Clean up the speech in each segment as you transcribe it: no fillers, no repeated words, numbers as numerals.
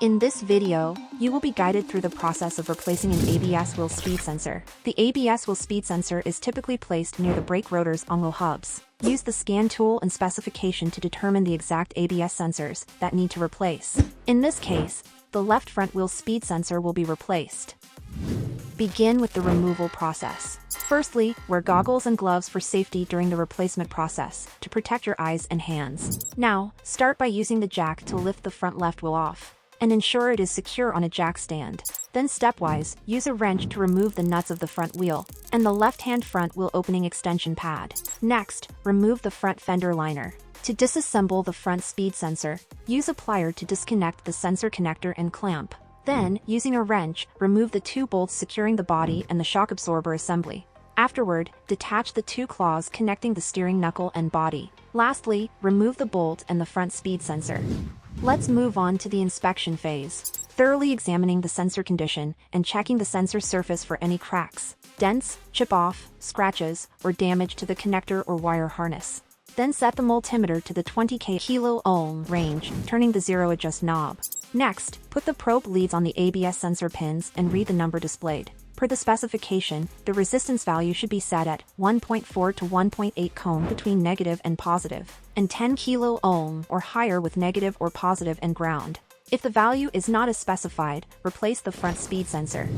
In this video, you will be guided through the process of replacing an ABS wheel speed sensor. The ABS wheel speed sensor is typically placed near the brake rotors on wheel hubs. Use the scan tool and specification to determine the exact ABS sensors that need to replace. In this case, the left front wheel speed sensor will be replaced. Begin with the removal process. Firstly, wear goggles and gloves for safety during the replacement process to protect your eyes and hands. Now, start by using the jack to lift the front left wheel off and ensure it is secure on a jack stand. Then stepwise, use a wrench to remove the nuts of the front wheel and the left-hand front wheel opening extension pad. Next, remove the front fender liner. To disassemble the front speed sensor, use a plier to disconnect the sensor connector and clamp. Then, using a wrench, remove the two bolts securing the body and the shock absorber assembly. Afterward, detach the two claws connecting the steering knuckle and body. Lastly, remove the bolt and the front speed sensor. Let's move on to the inspection phase, thoroughly examining the sensor condition and checking the sensor surface for any cracks, dents, chip-off, scratches, or damage to the connector or wire harness. Then set the multimeter to the 20 kilo-ohm range, turning the zero adjust knob. Next, put the probe leads on the ABS sensor pins and read the number displayed. Per the specification, the resistance value should be set at 1.4 to 1.8 ohm between negative and positive, and 10 kilo-ohm or higher with negative or positive and ground. If the value is not as specified, replace the front speed sensor.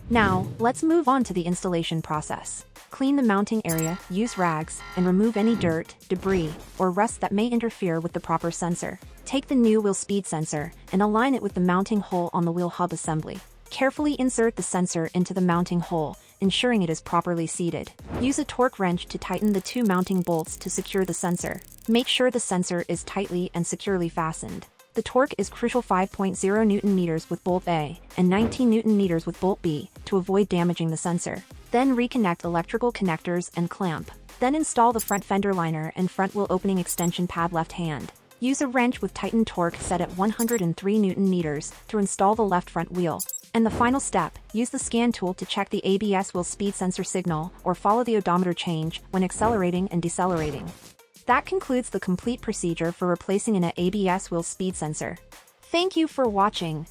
Now, let's move on to the installation process. Clean the mounting area, use rags, and remove any dirt, debris, or rust that may interfere with the proper sensor. Take the new wheel speed sensor and align it with the mounting hole on the wheel hub assembly. Carefully insert the sensor into the mounting hole, ensuring it is properly seated. Use a torque wrench to tighten the two mounting bolts to secure the sensor. Make sure the sensor is tightly and securely fastened. The torque is crucial: 5.0 Nm with bolt A and 19 Nm with bolt B to avoid damaging the sensor. Then reconnect electrical connectors and clamp. Then install the front fender liner and front wheel opening extension pad left hand. Use a wrench with tightened torque set at 103 Nm to install the left front wheel. And the final step, use the scan tool to check the ABS wheel speed sensor signal or follow the odometer change when accelerating and decelerating. That concludes the complete procedure for replacing an ABS wheel speed sensor. Thank you for watching.